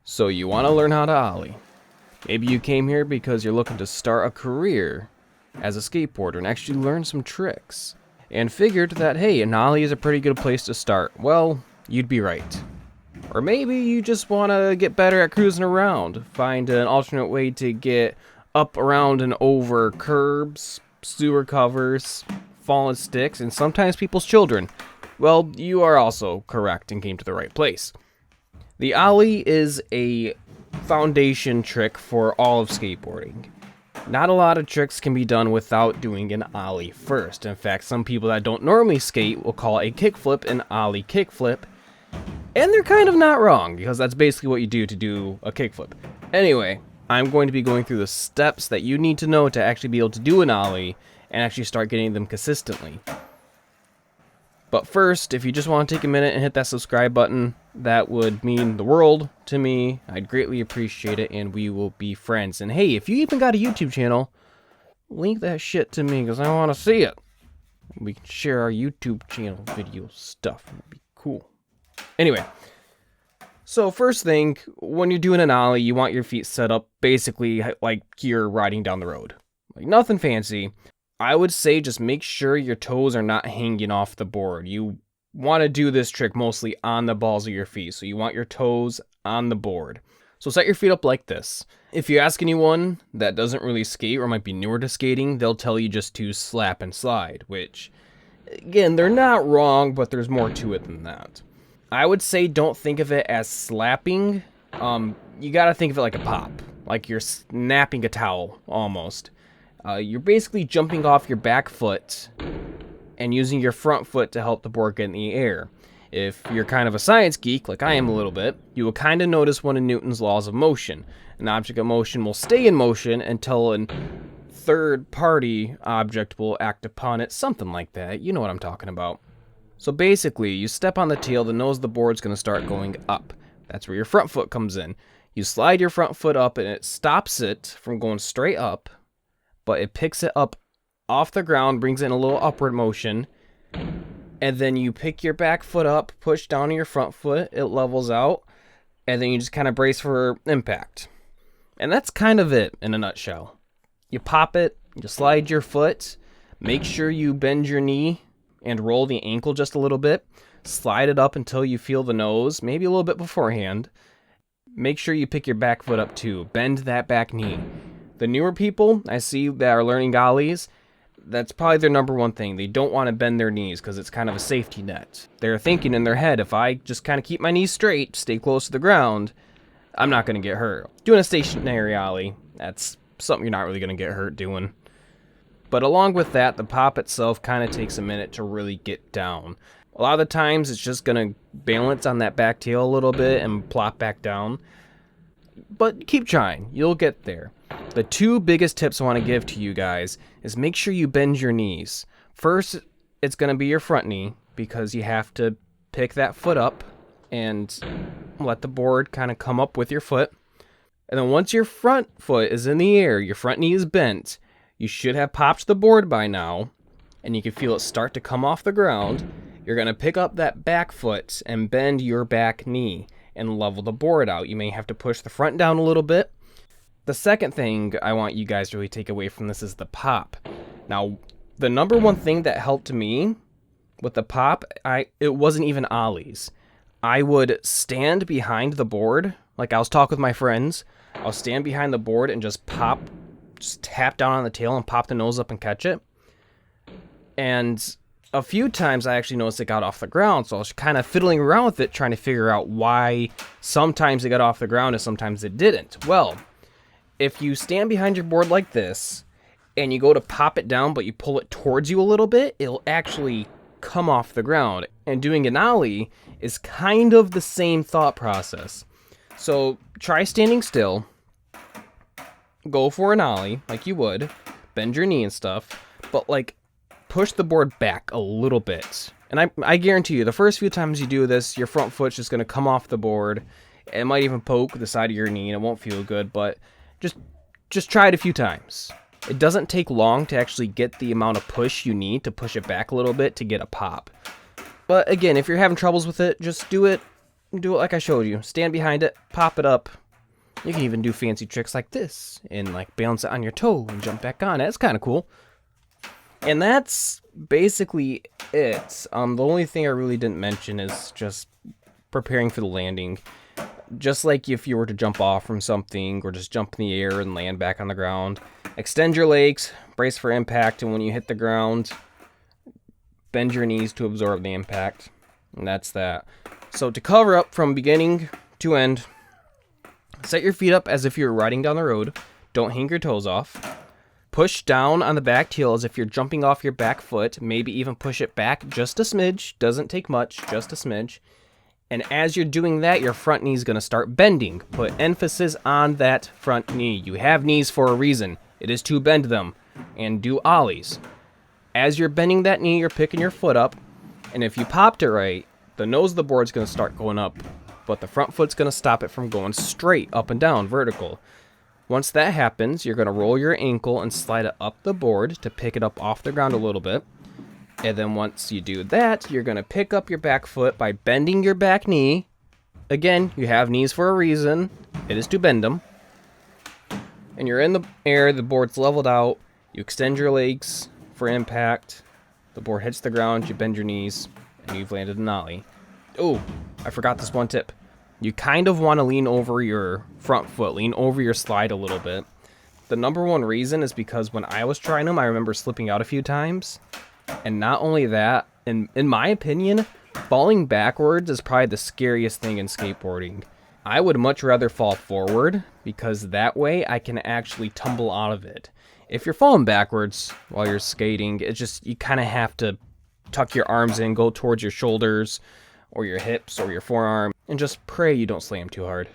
So you want to learn how to ollie. Maybe you came here because you're looking to start a career as a skateboarder and actually learn some tricks. And figured that, hey, an ollie is a pretty good place to start. Well, you'd be right. Or maybe you just want to get better at cruising around. Find an alternate way to get up, around, and over curbs, sewer covers, fallen sticks, and sometimes people's children. Well, you are also correct and came to the right place. The ollie is a foundation trick for all of skateboarding. Not a lot of tricks can be done without doing an ollie first. In fact, some people that don't normally skate will call a kickflip an ollie kickflip. And they're kind of not wrong, because that's basically what you do to do a kickflip. Anyway, I'm going to be going through the steps that you need to know to actually be able to do an ollie and actually start getting them consistently. But first, if you just want to take a minute and hit that subscribe button, that would mean the world to me. I'd greatly appreciate it, and we will be friends. And hey, if you even got a YouTube channel, link that shit to me, because I want to see it. We can share our YouTube channel video stuff. It'd be cool. Anyway, so first thing, when you're doing an ollie, you want your feet set up basically like you're riding down the road. Like nothing fancy. I would say just make sure your toes are not hanging off the board. You want to do this trick mostly on the balls of your feet. So you want your toes on the board. So set your feet up like this. If you ask anyone that doesn't really skate or might be newer to skating, they'll tell you just to slap and slide, which, again, they're not wrong, but there's more to it than that. I would say don't think of it as slapping. You got to think of it like a pop, like you're snapping a towel almost. You're basically jumping off your back foot and using your front foot to help the board get in the air. If you're kind of a science geek, like I am a little bit, you will kind of notice one of Newton's laws of motion. An object of motion will stay in motion until a third-party object will act upon it, something like that. You know what I'm talking about. So basically, you step on the tail, the nose of the board's going to start going up. That's where your front foot comes in. You slide your front foot up and it stops it from going straight up, but it picks it up off the ground, brings it in a little upward motion, and then you pick your back foot up, push down on your front foot, it levels out, and then you just kind of brace for impact. And that's kind of it in a nutshell. You pop it, you slide your foot, make sure you bend your knee and roll the ankle just a little bit, slide it up until you feel the nose, maybe a little bit beforehand. Make sure you pick your back foot up too, bend that back knee. The newer people I see that are learning ollies, that's probably their number one thing. They don't want to bend their knees because it's kind of a safety net. They're thinking in their head, if I just kind of keep my knees straight, stay close to the ground, I'm not going to get hurt. Doing a stationary ollie, that's something you're not really going to get hurt doing. But along with that, the pop itself kind of takes a minute to really get down. A lot of the times it's just going to balance on that back tail a little bit and plop back down. But keep trying, you'll get there. The two biggest tips I want to give to you guys is make sure you bend your knees. First, it's going to be your front knee because you have to pick that foot up and let the board kind of come up with your foot. And then once your front foot is in the air, your front knee is bent, you should have popped the board by now, and you can feel it start to come off the ground. You're going to pick up that back foot and bend your back knee and level the board out. You may have to push the front down a little bit. The second thing I want you guys to really take away from this is the pop. Now, the number one thing that helped me with the pop, it wasn't even ollies. I would stand behind the board, like I was talking with my friends. I'll stand behind the board and just tap down on the tail and pop the nose up and catch it. And a few times I actually noticed it got off the ground, so I was kind of fiddling around with it, trying to figure out why sometimes it got off the ground and sometimes it didn't. Well, if you stand behind your board like this, and you go to pop it down, but you pull it towards you a little bit, it'll actually come off the ground. And doing an ollie is kind of the same thought process. So try standing still, go for an ollie like you would, bend your knee and stuff, but like push the board back a little bit. And I guarantee you, the first few times you do this, your front foot's just going to come off the board. It might even poke the side of your knee and it won't feel good, but just try it a few times. It doesn't take long to actually get the amount of push you need to push it back a little bit to get a pop. But again, if you're having troubles with it, just do it do it like I showed you. Stand behind it, pop it up. You can even do fancy tricks like this and like balance it on your toe and jump back on it. It's kind of cool. And that's basically it. The only thing I really didn't mention is just preparing for the landing. Just like if you were to jump off from something or just jump in the air and land back on the ground. Extend your legs, brace for impact, and when you hit the ground, bend your knees to absorb the impact. And that's that. So to cover up from beginning to end, set your feet up as if you were riding down the road. Don't hang your toes off. Push down on the back heel as if you're jumping off your back foot. Maybe even push it back just a smidge. Doesn't take much, just a smidge. And as you're doing that, your front knee is going to start bending. Put emphasis on that front knee. You have knees for a reason. It is to bend them. And do ollies. As you're bending that knee, you're picking your foot up. And if you popped it right, the nose of the board's going to start going up. But the front foot's going to stop it from going straight up and down, vertical. Once that happens, you're going to roll your ankle and slide it up the board to pick it up off the ground a little bit. And then once you do that, you're going to pick up your back foot by bending your back knee. Again, you have knees for a reason. It is to bend them. And you're in the air, the board's leveled out. You extend your legs for impact. The board hits the ground, you bend your knees, and you've landed an ollie. Oh, I forgot this one tip. You kind of want to lean over your front foot, lean over your slide a little bit. The number one reason is because when I was trying them, I remember slipping out a few times. And not only that, in my opinion, falling backwards is probably the scariest thing in skateboarding. I would much rather fall forward because that way I can actually tumble out of it. If you're falling backwards while you're skating, it's just, you kind of have to tuck your arms in, go towards your shoulders or your hips or your forearm, and just pray you don't slam too hard.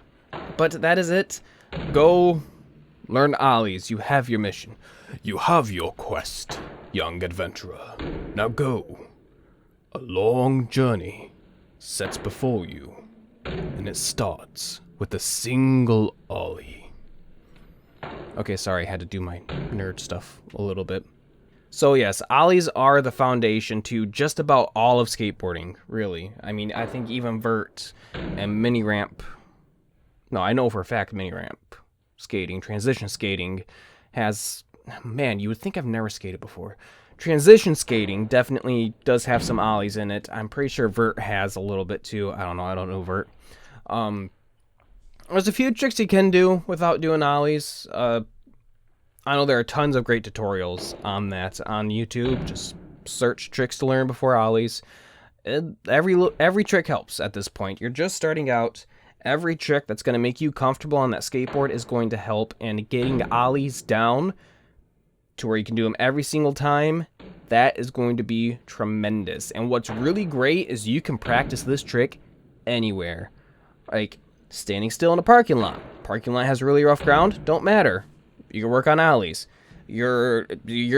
But that is it. Go learn ollies. You have your mission. You have your quest, young adventurer. Now go. A long journey sets before you, and it starts with a single ollie. Okay, sorry, I had to do my nerd stuff a little bit. So yes, ollies are the foundation to just about all of skateboarding, really. I mean, I think even vert and mini ramp, no, I know for a fact mini ramp skating, transition skating has, man, you would think I've never skated before. Transition skating definitely does have some ollies in it. I'm pretty sure vert has a little bit too. I don't know vert. There's a few tricks you can do without doing ollies. I know there are tons of great tutorials on that on YouTube. Just search tricks to learn before ollies. Every trick helps at this point. You're just starting out. Every trick that's going to make you comfortable on that skateboard is going to help. And getting ollies down to where you can do them every single time, that is going to be tremendous. And what's really great is you can practice this trick anywhere. Like standing still in a parking lot. Parking lot has really rough ground, don't matter. You can work on ollies. You're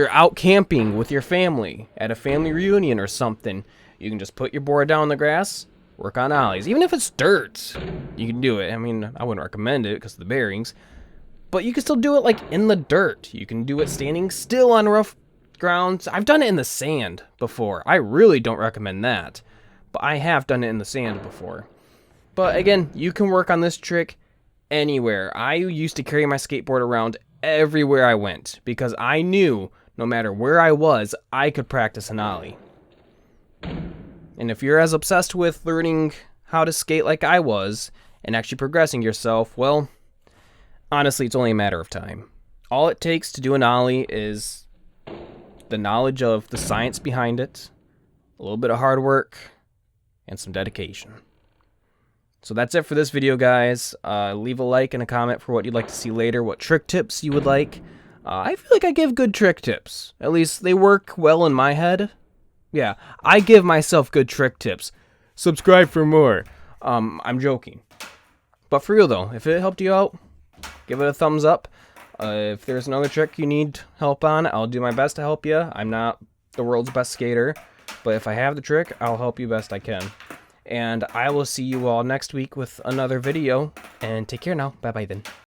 out camping with your family at a family reunion or something. You can just put your board down on the grass, work on ollies. Even if it's dirt, you can do it. I mean, I wouldn't recommend it because of the bearings, but you can still do it like in the dirt. You can do it standing still on rough grounds. I've done it in the sand before. I really don't recommend that, but I have done it in the sand before. But again, you can work on this trick anywhere. I used to carry my skateboard around everywhere I went because I knew no matter where I was, I could practice an ollie. And if you're as obsessed with learning how to skate like I was and actually progressing yourself, well, honestly, it's only a matter of time. All it takes to do an ollie is the knowledge of the science behind it, a little bit of hard work, and some dedication. So that's it for this video, guys. Leave a like and a comment for what you'd like to see later, what trick tips you would like. I feel like I give good trick tips. At least they work well in my head. Yeah, I give myself good trick tips. Subscribe for more. I'm joking. But for real though, if it helped you out, give it a thumbs up. If there's another trick you need help on, I'll do my best to help you. I'm not the world's best skater, but if I have the trick, I'll help you best I can. And I will see you all next week with another video. And take care now. Bye-bye then.